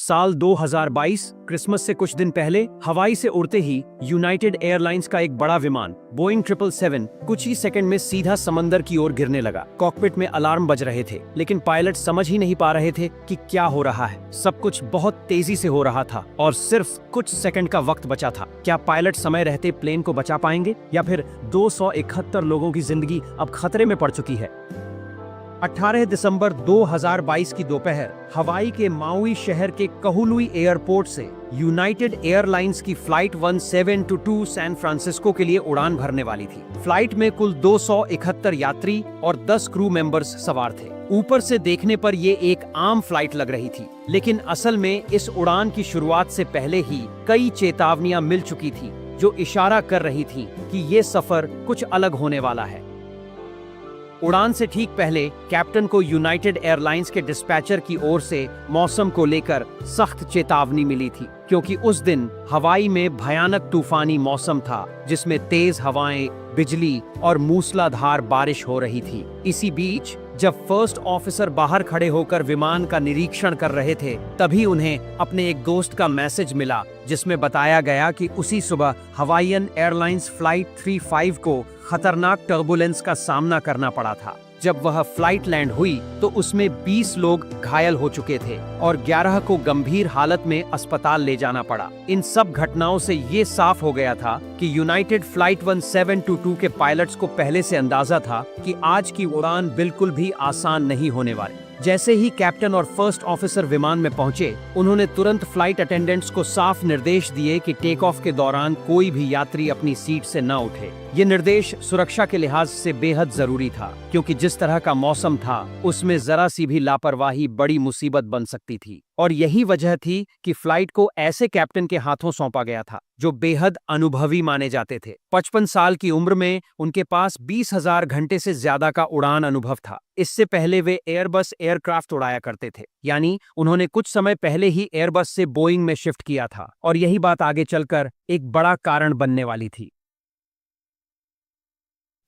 साल 2022 क्रिसमस से कुछ दिन पहले हवाई से उड़ते ही यूनाइटेड एयरलाइंस का एक बड़ा विमान बोइंग 777 कुछ ही सेकंड में सीधा समंदर की ओर गिरने लगा। कॉकपिट में अलार्म बज रहे थे, लेकिन पायलट समझ ही नहीं पा रहे थे कि क्या हो रहा है। सब कुछ बहुत तेजी से हो रहा था और सिर्फ कुछ सेकंड का वक्त बचा था। क्या पायलट समय रहते प्लेन को बचा पाएंगे या फिर 271 लोगों की जिंदगी अब खतरे में पड़ चुकी है। 18 दिसंबर 2022 की दोपहर हवाई के माउई शहर के कहूलुई एयरपोर्ट से यूनाइटेड एयरलाइंस की फ्लाइट 1722 सैन फ्रांसिस्को के लिए उड़ान भरने वाली थी। फ्लाइट में कुल 271 यात्री और 10 क्रू मेंबर्स सवार थे। ऊपर से देखने पर ये एक आम फ्लाइट लग रही थी, लेकिन असल में इस उड़ान की शुरुआत से पहले ही कई चेतावनियां मिल चुकी थी जो इशारा कर रही थी कि ये सफर कुछ अलग होने वाला है। उड़ान से ठीक पहले कैप्टन को यूनाइटेड एयरलाइंस के डिस्पैचर की ओर से मौसम को लेकर सख्त चेतावनी मिली थी, क्योंकि उस दिन हवाई में भयानक तूफानी मौसम था जिसमें तेज हवाएं, बिजली और मूसलाधार बारिश हो रही थी। इसी बीच जब फर्स्ट ऑफिसर बाहर खड़े होकर विमान का निरीक्षण कर रहे थे, तभी उन्हें अपने एक दोस्त का मैसेज मिला जिसमें बताया गया कि उसी सुबह हवाईयन एयरलाइंस फ्लाइट 35 को खतरनाक टर्बुलेंस का सामना करना पड़ा था। जब वह फ्लाइट लैंड हुई तो उसमें 20 लोग घायल हो चुके थे और 11 को गंभीर हालत में अस्पताल ले जाना पड़ा। इन सब घटनाओं से ये साफ हो गया था कि यूनाइटेड फ्लाइट 1722 के पायलट्स को पहले से अंदाजा था कि आज की उड़ान बिल्कुल भी आसान नहीं होने वाली। जैसे ही कैप्टन और फर्स्ट ऑफिसर विमान में पहुंचे, उन्होंने तुरंत फ्लाइट अटेंडेंट्स को साफ निर्देश दिए कि टेक ऑफ के दौरान कोई भी यात्री अपनी सीट से न उठे। ये निर्देश सुरक्षा के लिहाज से बेहद जरूरी था, क्योंकि जिस तरह का मौसम था उसमें जरा सी भी लापरवाही बड़ी मुसीबत बन सकती थी। और यही वजह थी कि फ्लाइट को ऐसे कैप्टन के हाथों सौंपा गया था जो बेहद अनुभवी माने जाते थे। 55 साल की उम्र में उनके पास 20,000 घंटे से ज्यादा का उड़ान अनुभव था। इससे पहले वे एयरबस एयरक्राफ्ट उड़ाया करते थे, यानी उन्होंने कुछ समय पहले ही एयरबस से बोइंग में शिफ्ट किया था। और यही बात आगे चलकर एक बड़ा कारण बनने वाली थी।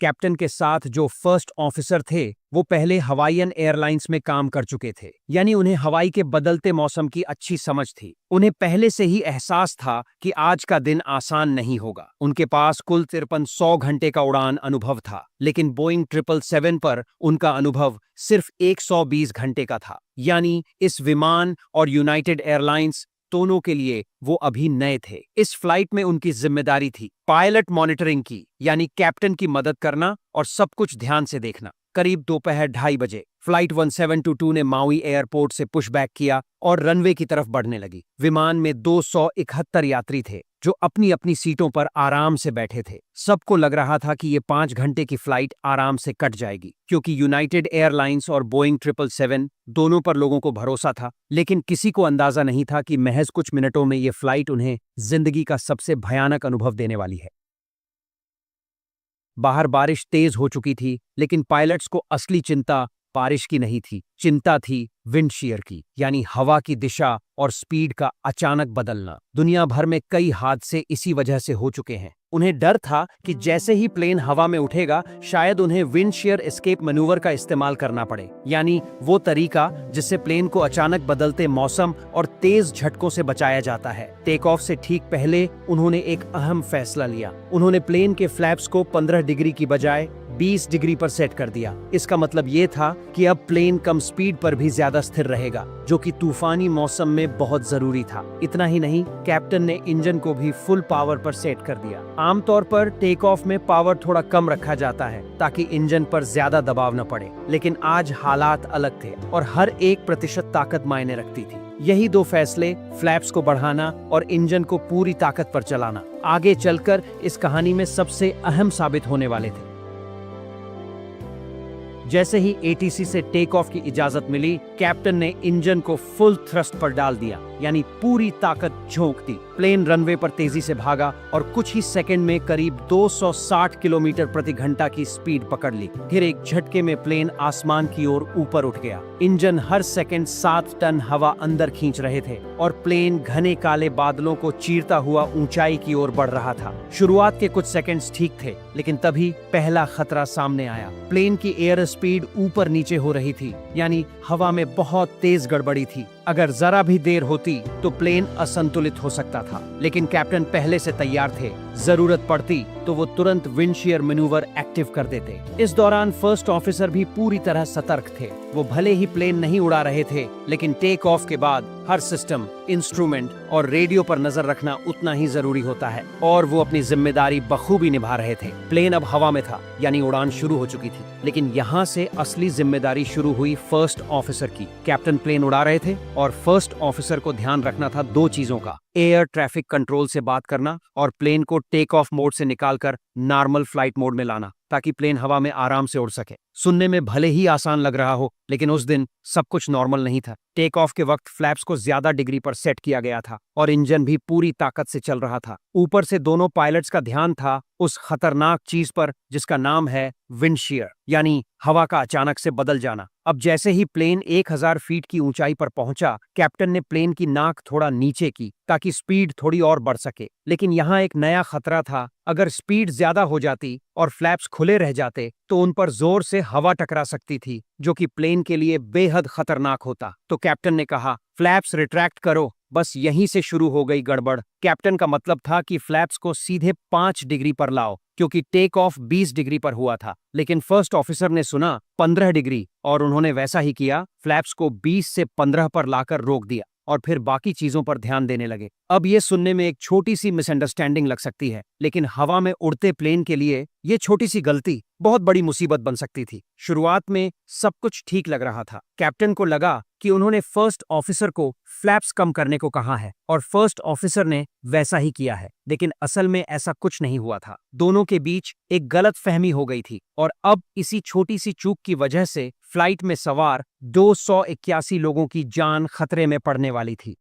कैप्टन के साथ जो फर्स्ट ऑफिसर थे वो पहले हवाईयन एयरलाइंस में काम कर चुके थे, यानी उन्हें हवाई के बदलते मौसम की अच्छी समझ थी। उन्हें पहले से ही एहसास था कि आज का दिन आसान नहीं होगा। उनके पास कुल 5300 घंटे का उड़ान अनुभव था, लेकिन बोइंग 777 पर उनका अनुभव सिर्फ 120 घंटे का था। यानी इस विमान और यूनाइटेड एयरलाइंस दोनों के लिए वो अभी नए थे। इस फ्लाइट में उनकी जिम्मेदारी थी पायलट मॉनिटरिंग की, यानी कैप्टन की मदद करना और सब कुछ ध्यान से देखना। करीब दोपहर 2:30 बजे फ्लाइट 1722 ने माउई एयरपोर्ट से पुशबैक किया और रनवे की तरफ बढ़ने लगी। विमान में 271 यात्री थे जो अपनी अपनी सीटों पर आराम से बैठे थे। सबको लग रहा था कि ये 5 घंटे की फ्लाइट आराम से कट जाएगी, क्योंकि यूनाइटेड एयरलाइंस और बोइंग 777 दोनों पर लोगों को भरोसा था। लेकिन किसी को अंदाजा नहीं था कि महज कुछ मिनटों में ये फ्लाइट उन्हें जिंदगी का सबसे भयानक अनुभव देने वाली है। बाहर बारिश तेज हो चुकी थी, लेकिन पायलट्स को असली चिंता बारिश की नहीं थी। चिंता थी विंड शीयर की, यानी हवा की दिशा और स्पीड का अचानक बदलना। दुनिया भर में कई हादसे इसी वजह से हो चुके हैं। उन्हें डर था कि जैसे ही प्लेन हवा में उठेगा, शायद उन्हें विंड शीयर एस्केप मैन्यूवर का इस्तेमाल करना पड़े, यानी वो तरीका जिससे प्लेन को अचानक बदलते मौसम और तेज झटकों से बचाया जाता है। टेक ऑफ से ठीक पहले उन्होंने एक अहम फैसला लिया। उन्होंने प्लेन के फ्लैप्स को 15 डिग्री की बजाय 20 डिग्री पर सेट कर दिया। इसका मतलब ये था कि अब प्लेन कम स्पीड पर भी ज्यादा स्थिर रहेगा, जो कि तूफानी मौसम में बहुत जरूरी था। इतना ही नहीं, कैप्टन ने इंजन को भी फुल पावर पर सेट कर दिया। आमतौर पर टेक ऑफ में पावर थोड़ा कम रखा जाता है ताकि इंजन पर ज्यादा दबाव न पड़े, लेकिन आज हालात अलग थे और हर 1% ताकत मायने रखती थी। यही दो फैसले, फ्लैप्स को बढ़ाना और इंजन को पूरी ताकत पर चलाना, आगे चलकर इस कहानी में सबसे अहम साबित होने वाले थे। जैसे ही एटीसी से टेक ऑफ की इजाजत मिली, कैप्टन ने इंजन को फुल थ्रस्ट पर डाल दिया, यानी पूरी ताकत झोंक दी। प्लेन रनवे पर तेजी से भागा और कुछ ही सेकंड में करीब 260 किलोमीटर प्रति घंटा की स्पीड पकड़ ली। फिर एक झटके में प्लेन आसमान की ओर ऊपर उठ गया। इंजन हर सेकंड 7 टन हवा अंदर खींच रहे थे और प्लेन घने काले बादलों को चीरता हुआ ऊंचाई की ओर बढ़ रहा था। शुरुआत के कुछ सेकंड्स ठीक थे, लेकिन तभी पहला खतरा सामने आया। प्लेन की एयर स्पीड ऊपर नीचे हो रही थी, यानी हवा में बहुत तेज गड़बड़ी थी। अगर जरा भी देर होती तो प्लेन असंतुलित हो सकता था, लेकिन कैप्टन पहले से तैयार थे। जरूरत पड़ती तो वो तुरंत विंड शीयर मैन्यूवर एक्टिव कर देते। इस दौरान फर्स्ट ऑफिसर भी पूरी तरह सतर्क थे। वो भले ही प्लेन नहीं उड़ा रहे थे, लेकिन टेक ऑफ के बाद हर सिस्टम, इंस्ट्रूमेंट और रेडियो पर नजर रखना उतना ही जरूरी होता है, और वो अपनी जिम्मेदारी बखूबी निभा रहे थे। प्लेन अब हवा में था, यानी उड़ान शुरू हो चुकी थी, लेकिन यहाँ से असली जिम्मेदारी शुरू हुई फर्स्ट ऑफिसर की। कैप्टन प्लेन उड़ा रहे थे और फर्स्ट ऑफिसर को ध्यान रखना था दो चीजों का: एयर ट्रैफिक कंट्रोल से बात करना और प्लेन को टेक ऑफ मोड से निकालकर नॉर्मल फ्लाइट मोड में लाना, ताकि प्लेन हवा में आराम से उड़ सके। सुनने में भले ही आसान लग रहा हो, लेकिन उस दिन सब कुछ नॉर्मल नहीं था। टेक ऑफ के वक्त फ्लैप्स को ज्यादा डिग्री पर सेट किया गया था और इंजन भी पूरी ताकत से चल रहा था। ऊपर से दोनों पायलट्स का ध्यान था उस खतरनाक चीज पर जिसका नाम है विंड शीयर, यानी हवा का अचानक से बदल जाना। अब जैसे ही प्लेन 1000 फीट की ऊंचाई पर पहुंचा, कैप्टन ने प्लेन की नाक थोड़ा नीचे की ताकि स्पीड थोड़ी और बढ़ सके। लेकिन यहाँ एक नया खतरा था। अगर स्पीड ज्यादा हो जाती और फ्लैप्स खुले रह जाते तो उन पर जोर से हवा टकरा सकती थी, जो कि प्लेन के लिए बेहद खतरनाक होता। तो कैप्टन ने कहा, फ्लैप्स रिट्रैक्ट करो। बस यहीं से शुरू हो गई गड़बड़। कैप्टन का मतलब था कि फ्लैप्स को सीधे 5 डिग्री पर लाओ, क्योंकि टेक ऑफ 20 डिग्री पर हुआ था। लेकिन फर्स्ट ऑफिसर ने सुना 15 डिग्री, और उन्होंने वैसा ही किया। फ्लैप्स को 20 से 15 पर लाकर रोक दिया और फिर बाकी चीजों पर ध्यान देने लगे। अब ये सुनने में एक छोटी सी मिसअंडरस्टैंडिंग लग सकती है, लेकिन हवा में उड़ते प्लेन के लिए ये छोटी सी गलती बहुत बड़ी मुसीबत बन सकती थी। शुरुआत में सब कुछ ठीक लग रहा था। कैप्टन को लगा कि उन्होंने फर्स्ट ऑफिसर को फ्लैप्स कम करने को कहा है और फर्स्ट ऑफिसर ने वैसा ही किया है, लेकिन असल में ऐसा कुछ नहीं हुआ था। दोनों के बीच एक गलत फहमी हो गई थी, और अब इसी छोटी सी चूक की वजह से फ्लाइट में सवार 281 लोगों की जान खतरे में पड़ने वाली थी।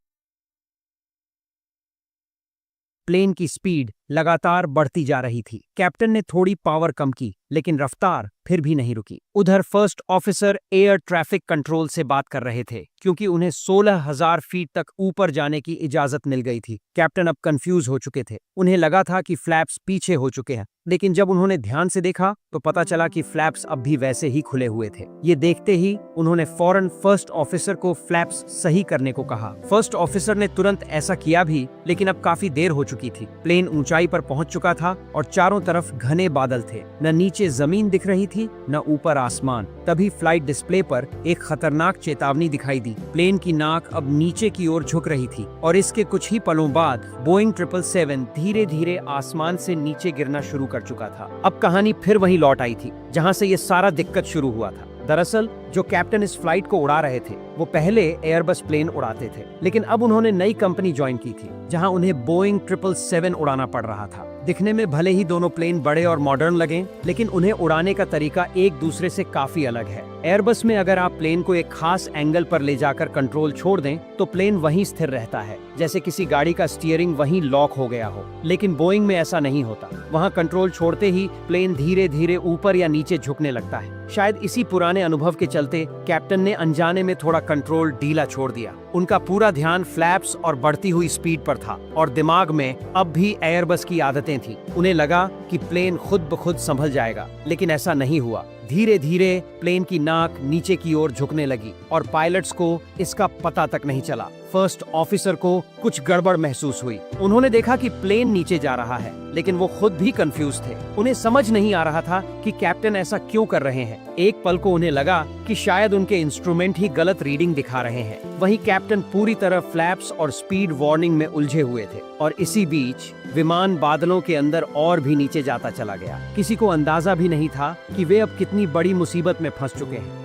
प्लेन की स्पीड लगातार बढ़ती जा रही थी। कैप्टन ने थोड़ी पावर कम की, लेकिन रफ्तार फिर भी नहीं रुकी। उधर first officer air traffic control से बात कर रहे थे, क्योंकि उन्हें 16,000 फीट तक ऊपर जाने की इजाजत मिल गई थी। कैप्टन अब कंफ्यूज हो चुके थे। उन्हें लगा था कि फ्लैप्स पीछे हो चुके हैं, लेकिन जब उन्होंने ध्यान से देखा तो पता चला कि फ्लैप्स अब भी वैसे ही खुले हुए थे। ये देखते ही उन्होंने फौरन फर्स्ट ऑफिसर को फ्लैप्स सही करने को कहा। फर्स्ट ऑफिसर ने तुरंत ऐसा किया भी, लेकिन अब काफी देर हो चुकी थी। प्लेन ऊंचाई पर पहुंच चुका था और चारों तरफ घने बादल थे। न नीचे जमीन दिख रही थी, न ऊपर आसमान। तभी फ्लाइट डिस्प्ले पर एक खतरनाक चेतावनी दिखाई दी। प्लेन की नाक अब नीचे की ओर झुक रही थी, और इसके कुछ ही पलों बाद बोइंग 777 धीरे धीरे आसमान से नीचे गिरना शुरू कर चुका था। अब कहानी फिर वहीं लौट आई थी जहां से ये सारा दिक्कत शुरू हुआ था। दरअसल जो कैप्टन इस फ्लाइट को उड़ा रहे थे, वो पहले एयरबस प्लेन उड़ाते थे, लेकिन अब उन्होंने नई कंपनी ज्वाइन की थी, जहां उन्हें बोइंग 777 उड़ाना पड़ रहा था। दिखने में भले ही दोनों प्लेन बड़े और मॉडर्न लगें, लेकिन उन्हें उड़ाने का तरीका एक दूसरे से काफी अलग है। एयरबस में अगर आप प्लेन को एक खास एंगल पर ले जाकर कंट्रोल छोड़ दें, तो प्लेन वहीं स्थिर रहता है, जैसे किसी गाड़ी का स्टीयरिंग वहीं लॉक हो गया हो। लेकिन बोइंग में ऐसा नहीं होता। वहाँ कंट्रोल छोड़ते ही प्लेन धीरे धीरे ऊपर या नीचे झुकने लगता है। शायद इसी पुराने अनुभव के चलते कैप्टन ने अनजाने में थोड़ा कंट्रोल ढीला छोड़ दिया। उनका पूरा ध्यान फ्लैप्स और बढ़ती हुई स्पीड पर था, और दिमाग में अब भी एयरबस की आदतें थी। उन्हें लगा कि प्लेन खुद ब खुद संभल जाएगा, लेकिन ऐसा नहीं हुआ। धीरे धीरे प्लेन की नाक नीचे की ओर झुकने लगी, और पायलट्स को इसका पता तक नहीं चला। फर्स्ट ऑफिसर को कुछ गड़बड़ महसूस हुई। उन्होंने देखा कि प्लेन नीचे जा रहा है, लेकिन वो खुद भी कंफ्यूज थे। उन्हें समझ नहीं आ रहा था कि कैप्टन ऐसा क्यों कर रहे हैं। एक पल को उन्हें लगा कि शायद उनके इंस्ट्रूमेंट ही गलत रीडिंग दिखा रहे हैं। वहीं कैप्टन पूरी तरह फ्लैप्स और स्पीड वार्निंग में उलझे हुए थे, और इसी बीच विमान बादलों के अंदर और भी नीचे जाता चला गया। किसी को अंदाजा भी नहीं था कि वे अब कितनी बड़ी मुसीबत में फंस चुके हैं।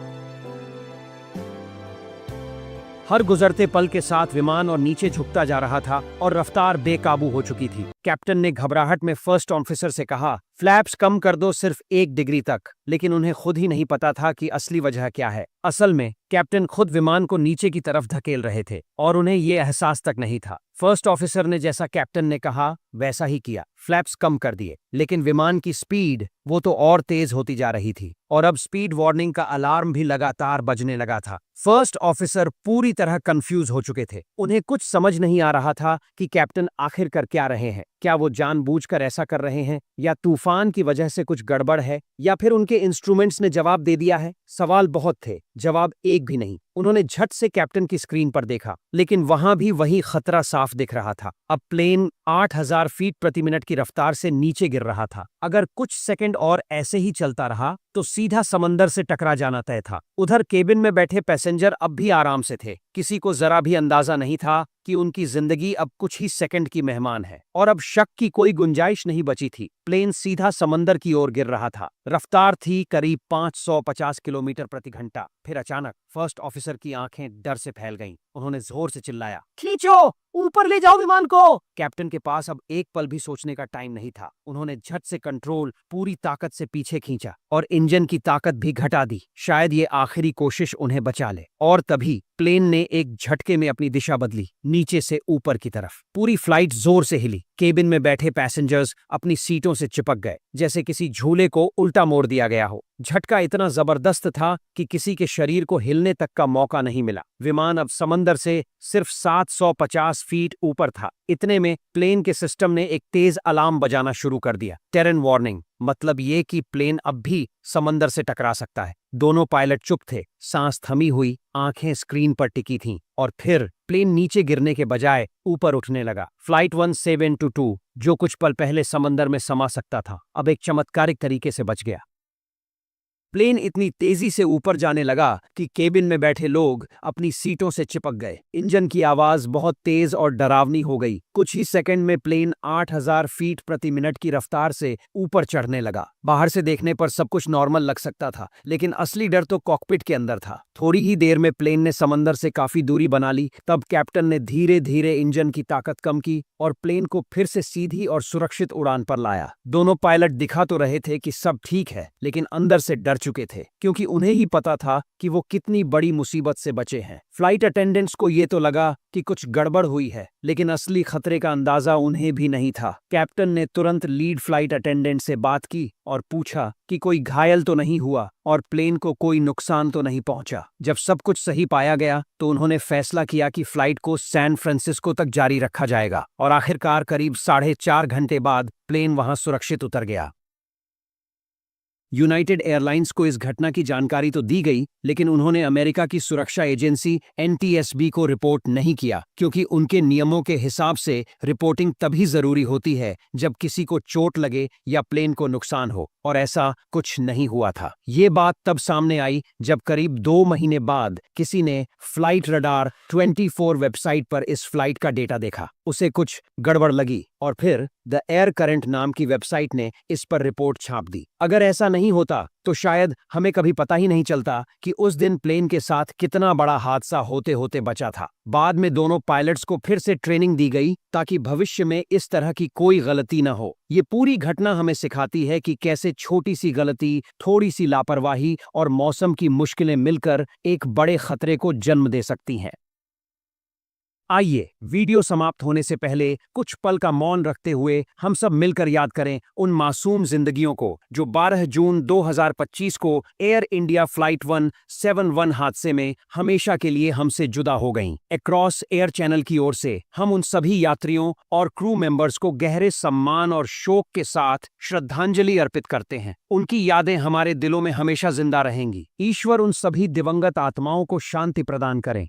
हर गुजरते पल के साथ विमान और नीचे झुकता जा रहा था, और रफ्तार बेकाबू हो चुकी थी। कैप्टन ने घबराहट में फर्स्ट ऑफिसर से कहा, फ्लैप्स कम कर दो, सिर्फ 1 डिग्री तक। लेकिन उन्हें खुद ही नहीं पता था कि असली वजह क्या है। असल में कैप्टन खुद विमान को नीचे की तरफ धकेल रहे थे, और उन्हें ये एहसास तक नहीं था। फर्स्ट ऑफिसर ने जैसा कैप्टन ने कहा वैसा ही किया, फ्लैप्स कम कर दिए, लेकिन विमान की स्पीड वो तो और तेज होती जा रही थी, और अब स्पीड वार्निंग का अलार्म भी लगातार बजने लगा था। फर्स्ट ऑफिसर पूरी तरह कंफ्यूज हो चुके थे। उन्हें कुछ समझ नहीं आ रहा था कि कैप्टन आखिर कर क्या रहे हैं। क्या वो जानबूझकर ऐसा कर रहे हैं, या तूफान की वजह से कुछ गड़बड़ है, या फिर उनके इंस्ट्रूमेंट्स ने जवाब दे दिया है। सवाल बहुत थे, जवाब एक भी नहीं। उन्होंने झट से कैप्टन की स्क्रीन पर देखा, लेकिन वहां भी वही खतरा साफ दिख रहा था। अब प्लेन 8000 फीट प्रति मिनट की रफ्तार से नीचे गिर रहा था। अगर कुछ सेकंड और ऐसे ही चलता रहा तो सीधा समंदर से टकरा जाना तय था। उधर केबिन में बैठे पैसेंजर अब भी आराम से थे। किसी को जरा भी अंदाजा नहीं था कि उनकी जिंदगी अब कुछ ही सेकंड की मेहमान है, और अब शक की कोई गुंजाइश नहीं बची थी। प्लेन सीधा समंदर की ओर गिर रहा था। रफ्तार थी करीब 550 किलोमीटर प्रति घंटा। फिर अचानक फर्स्ट ऑफिसर की आंखें डर से फैल गईं। उन्होंने जोर से चिल्लाया, खींचो, ऊपर ले जाओ विमान को। कैप्टन के पास अब एक पल भी सोचने का टाइम नहीं था। उन्होंने झट से कंट्रोल पूरी ताकत से पीछे खींचा और इंजन की ताकत भी घटा दी। शायद ये आखिरी कोशिश उन्हें बचा ले। और तभी प्लेन ने एक झटके में अपनी दिशा बदली, नीचे से ऊपर की तरफ। पूरी फ्लाइट जोर से हिली। केबिन में बैठे पैसेंजर्स अपनी सीटों से चिपक गए, जैसे किसी झूले को उल्टा मोड़ दिया गया हो। झटका इतना जबरदस्त था कि किसी के शरीर को हिलने तक का मौका नहीं मिला। विमान अब समंदर से सिर्फ 750 फीट ऊपर था। इतने में प्लेन के सिस्टम ने एक तेज अलार्म बजाना शुरू कर दिया। टेरेन वार्निंग, मतलब ये कि प्लेन अब भी समंदर से टकरा सकता है। दोनों पायलट चुप थे, सांस थमी हुई, आंखें स्क्रीन पर टिकी थीं। और फिर प्लेन नीचे गिरने के बजाय ऊपर उठने लगा। फ्लाइट 1722, जो कुछ पल पहले समंदर में समा सकता था, अब एक चमत्कारिक तरीके से बच गया। प्लेन इतनी तेजी से ऊपर जाने लगा कि केबिन में बैठे लोग अपनी सीटों से चिपक गए। इंजन की आवाज बहुत तेज और डरावनी हो गई। कुछ ही सेकंड में प्लेन 8000 फीट प्रति मिनट की रफ्तार से ऊपर चढ़ने लगा। बाहर से देखने पर सब कुछ नॉर्मल लग सकता था, लेकिन असली डर तो कॉकपिट के अंदर था। थोड़ी ही देर में प्लेन ने समंदर से काफी दूरी बना ली। तब कैप्टन ने धीरे धीरे इंजन की ताकत कम की और प्लेन को फिर से सीधी और सुरक्षित उड़ान पर लाया। दोनों पायलट दिखा तो रहे थे कि सब ठीक है, लेकिन अंदर से डर चुके थे, क्योंकि उन्हें ही पता था कि वो कितनी बड़ी मुसीबत से बचे हैं। फ्लाइट अटेंडेंट्स को ये तो लगा कि कुछ गड़बड़ हुई है, लेकिन असली खतरे का अंदाजा उन्हें भी नहीं था। कैप्टन ने तुरंत लीड फ्लाइट अटेंडेंट से बात की और पूछा कि कोई घायल तो नहीं हुआ और प्लेन को कोई नुकसान तो नहीं पहुंचा। जब सब कुछ सही पाया गया तो उन्होंने फैसला किया कि फ्लाइट को सैन फ्रांसिस्को तक जारी रखा जाएगा, और आखिरकार करीब 4.5 घंटे बाद प्लेन वहां सुरक्षित उतर गया। यूनाइटेड एयरलाइंस को इस घटना की जानकारी तो दी गई, लेकिन उन्होंने अमेरिका की सुरक्षा एजेंसी NTSB को रिपोर्ट नहीं किया, क्योंकि उनके नियमों के हिसाब से रिपोर्टिंग तभी जरूरी होती है जब किसी को चोट लगे या प्लेन को नुकसान हो, और ऐसा कुछ नहीं हुआ था। ये बात तब सामने आई जब करीब 2 महीने बाद किसी ने फ्लाइट रडार 24 वेबसाइट पर इस फ्लाइट का डेटा देखा। उसे कुछ गड़बड़ लगी और फिर द एयर करंट नाम की वेबसाइट ने इस पर रिपोर्ट छाप दी। अगर ऐसा नहीं होता तो शायद हमें कभी पता ही नहीं चलता कि उस दिन प्लेन के साथ कितना बड़ा हादसा होते होते बचा था। बाद में दोनों पायलट्स को फिर से ट्रेनिंग दी गई ताकि भविष्य में इस तरह की कोई गलती न हो। ये पूरी घटना हमें सिखाती है कि कैसे छोटी सी गलती, थोड़ी सी लापरवाही और मौसम की मुश्किलें मिलकर एक बड़े खतरे को जन्म दे सकती हैं। आइए वीडियो समाप्त होने से पहले कुछ पल का मौन रखते हुए हम सब मिलकर याद करें उन मासूम जिंदगियों को जो 12 जून 2025 को एयर इंडिया फ्लाइट 171 हादसे में हमेशा के लिए हमसे जुदा हो गईं। अक्रॉस एयर चैनल की ओर से हम उन सभी यात्रियों और क्रू मेंबर्स को गहरे सम्मान और शोक के साथ श्रद्धांजलि अर्पित करते हैं। उनकी यादें हमारे दिलों में हमेशा जिंदा रहेंगी। ईश्वर उन सभी दिवंगत आत्माओं को शांति प्रदान करें।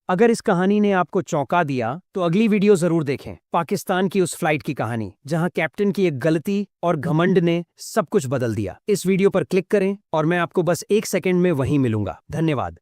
अगर इस कहानी ने आपको चौंका दिया तो अगली वीडियो जरूर देखें, पाकिस्तान की उस फ्लाइट की कहानी जहां कैप्टन की एक गलती और घमंड ने सब कुछ बदल दिया। इस वीडियो पर क्लिक करें और मैं आपको बस 1 सेकंड में वहीं मिलूंगा। धन्यवाद।